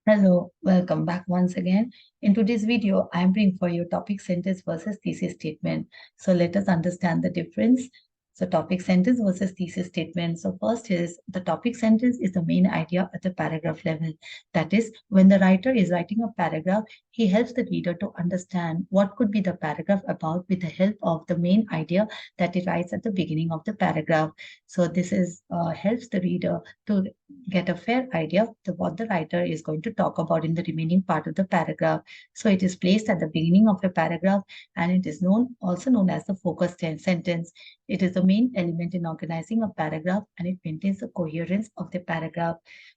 Hello, welcome back once again. In today's video, I am bringing for you topic sentence versus thesis statement. So let us understand the difference. So topic sentence versus thesis statement. So first is the topic sentence is the main idea at the paragraph level. That is, when the writer is writing a paragraph, he helps the reader to understand what could be the paragraph about with the help of the main idea that he writes at the beginning of the paragraph. So this is helps the reader to get a fair idea of what the writer is going to talk about in the remaining part of the paragraph. So it is placed at the beginning of a paragraph and it is also known as the focus sentence. It is the main element in organizing a paragraph and it maintains the coherence of the paragraph.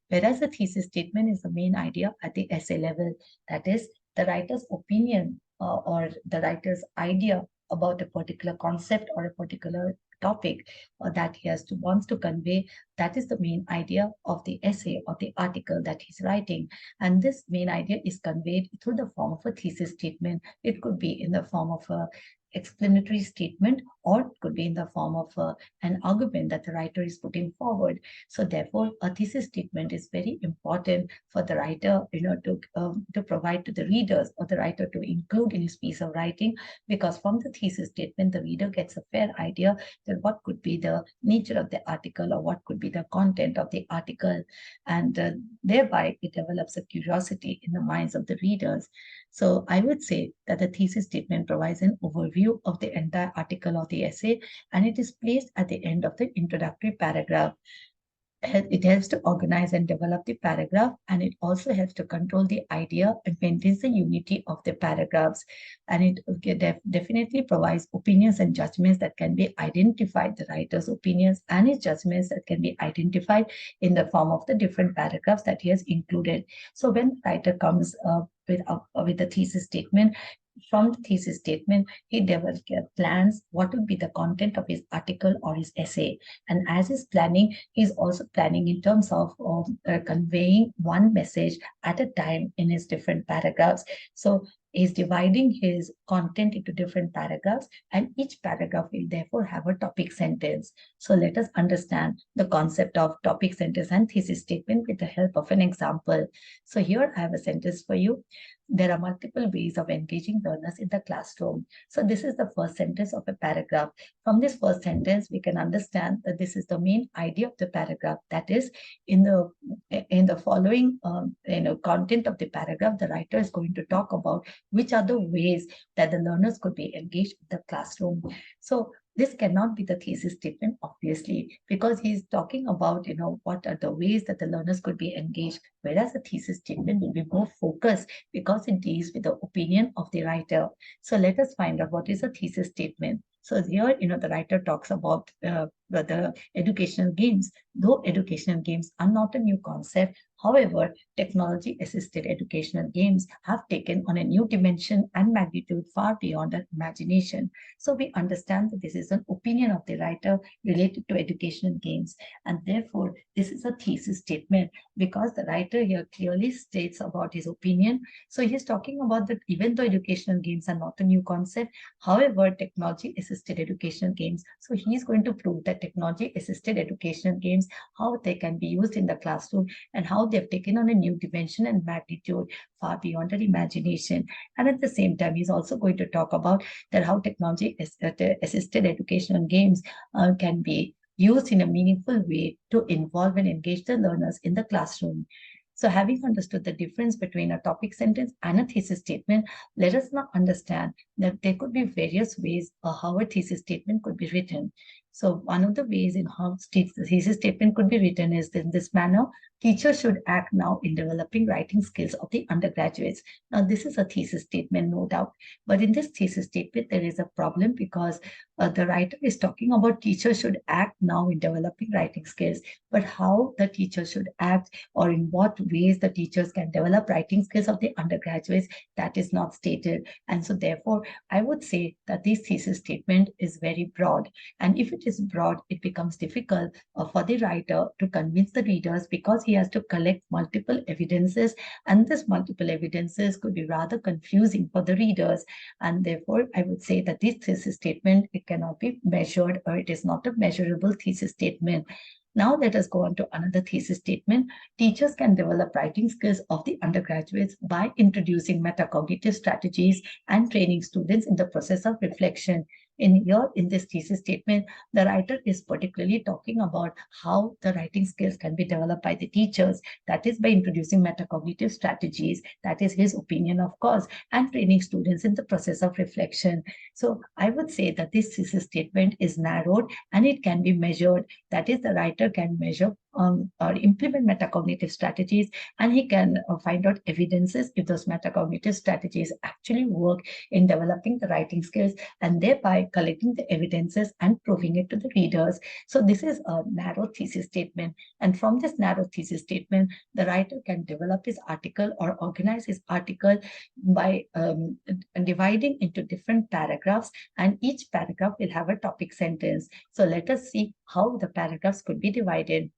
Whereas the thesis statement is the main idea at the essay level. That is the writer's opinion or the writer's idea about a particular concept or a particular topic that he wants to convey. That is the main idea of the essay or the article that he's writing. And this main idea is conveyed through the form of a thesis statement. It could be in the form of a explanatory statement or it could be in the form of an argument that the writer is putting forward. So therefore a thesis statement is very important for the writer to provide to the readers or the writer to include in his piece of writing, because from the thesis statement the reader gets a fair idea that what could be the nature of the article or what could be the content of the article, and thereby it develops a curiosity in the minds of the readers. So I would say that the thesis statement provides an overview of the entire article or the essay, and it is placed at the end of the introductory paragraph. It helps to organize and develop the paragraph, and it also helps to control the idea and maintains the unity of the paragraphs. And it definitely provides opinions and judgments that can be identified, the writer's opinions and his judgments that can be identified in the form of the different paragraphs that he has included. So when the writer comes with a thesis statement, from the thesis statement, he develops plans what will be the content of his article or his essay. And as he's planning, he's also planning in terms of conveying one message at a time in his different paragraphs. So he's dividing his content into different paragraphs, and each paragraph will therefore have a topic sentence. So let us understand the concept of topic sentence and thesis statement with the help of an example. So here I have a sentence for you. There are multiple ways of engaging learners in the classroom. So this is the first sentence of a paragraph. From this first sentence, we can understand that this is the main idea of the paragraph. That is, in the following content of the paragraph, the writer is going to talk about which are the ways that the learners could be engaged in the classroom. So this cannot be the thesis statement, obviously, because he's talking about, what are the ways that the learners could be engaged, whereas the thesis statement will be more focused because it deals with the opinion of the writer. So let us find out what is a thesis statement. So here, the writer talks about the educational games. Though educational games are not a new concept, however, technology-assisted educational games have taken on a new dimension and magnitude far beyond our imagination. So we understand that this is an opinion of the writer related to educational games, and therefore this is a thesis statement because the writer here clearly states about his opinion. So he's talking about that even though educational games are not a new concept, however, technology-assisted educational games. So he's going to prove that technology-assisted educational games, how they can be used in the classroom and how they've taken on a new dimension and magnitude far beyond our imagination. And at the same time, he's also going to talk about that how technology-assisted educational games can be used in a meaningful way to involve and engage the learners in the classroom. So having understood the difference between a topic sentence and a thesis statement, let us now understand that there could be various ways how a thesis statement could be written. So one of the ways in how the thesis statement could be written is in this manner. Teachers should act now in developing writing skills of the undergraduates. Now, this is a thesis statement, no doubt. But in this thesis statement, there is a problem because the writer is talking about teachers should act now in developing writing skills. But how the teacher should act or in what ways the teachers can develop writing skills of the undergraduates, that is not stated. And so therefore, I would say that this thesis statement is very broad. And if it is broad, it becomes difficult for the writer to convince the readers because he has to collect multiple evidences, and this multiple evidences could be rather confusing for the readers. And therefore, I would say that this thesis statement, it cannot be measured or it is not a measurable thesis statement. Now let us go on to another thesis statement. Teachers can develop writing skills of the undergraduates by introducing metacognitive strategies and training students in the process of reflection. In this thesis statement, the writer is particularly talking about how the writing skills can be developed by the teachers. That is by introducing metacognitive strategies. That is his opinion, of course, and training students in the process of reflection. So I would say that this thesis statement is narrowed and it can be measured. That is, the writer can measure or implement metacognitive strategies, and he can find out evidences if those metacognitive strategies actually work in developing the writing skills, and thereby collecting the evidences and proving it to the readers. So this is a narrow thesis statement, and from this narrow thesis statement, the writer can develop his article or organize his article by dividing into different paragraphs, and each paragraph will have a topic sentence. So let us see how the paragraphs could be divided.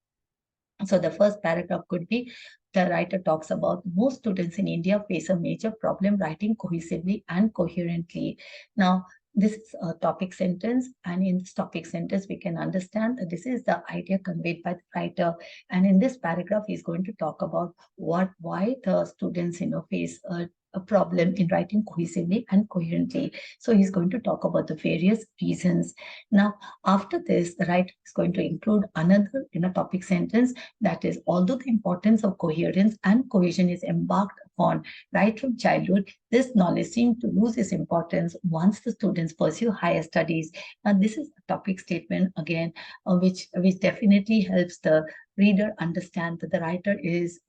So the first paragraph could be, the writer talks about most students in India face a major problem writing cohesively and coherently. Now, this is a topic sentence, and in this topic sentence, we can understand that this is the idea conveyed by the writer. And in this paragraph, he's going to talk about why the students, face a problem in writing cohesively and coherently. So he's going to talk about the various reasons. Now, after this, the writer is going to include another topic sentence, that is, although the importance of coherence and cohesion is embarked upon right from childhood, this knowledge seems to lose its importance once the students pursue higher studies. And this is a topic statement again, which definitely helps the reader understand that the writer is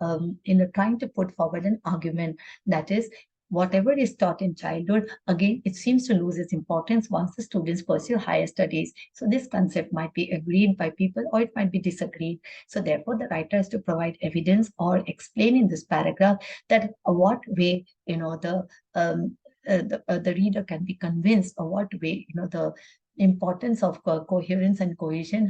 trying to put forward an argument, that is, whatever is taught in childhood, again, it seems to lose its importance once the students pursue higher studies. So this concept might be agreed by people or it might be disagreed. So therefore, the writer has to provide evidence or explain in this paragraph that what way, the reader can be convinced, or what way, the importance of coherence and cohesion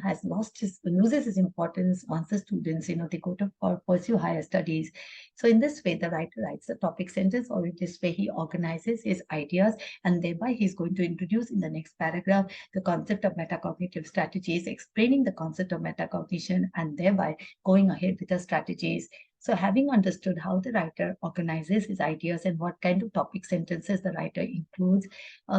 loses its importance once the students, they go to or pursue higher studies. So in this way, the writer writes the topic sentence, or in this way, he organizes his ideas, and thereby he's going to introduce in the next paragraph the concept of metacognitive strategies, explaining the concept of metacognition, and thereby going ahead with the strategies. So having understood how the writer organizes his ideas and what kind of topic sentences the writer includes,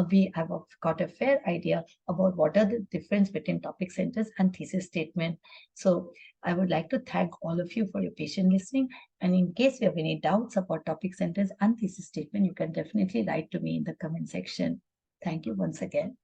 we have got a fair idea about what are the difference between topic sentence and thesis statement. So I would like to thank all of you for your patient listening. And in case you have any doubts about topic sentence and thesis statement, you can definitely write to me in the comment section. Thank you once again.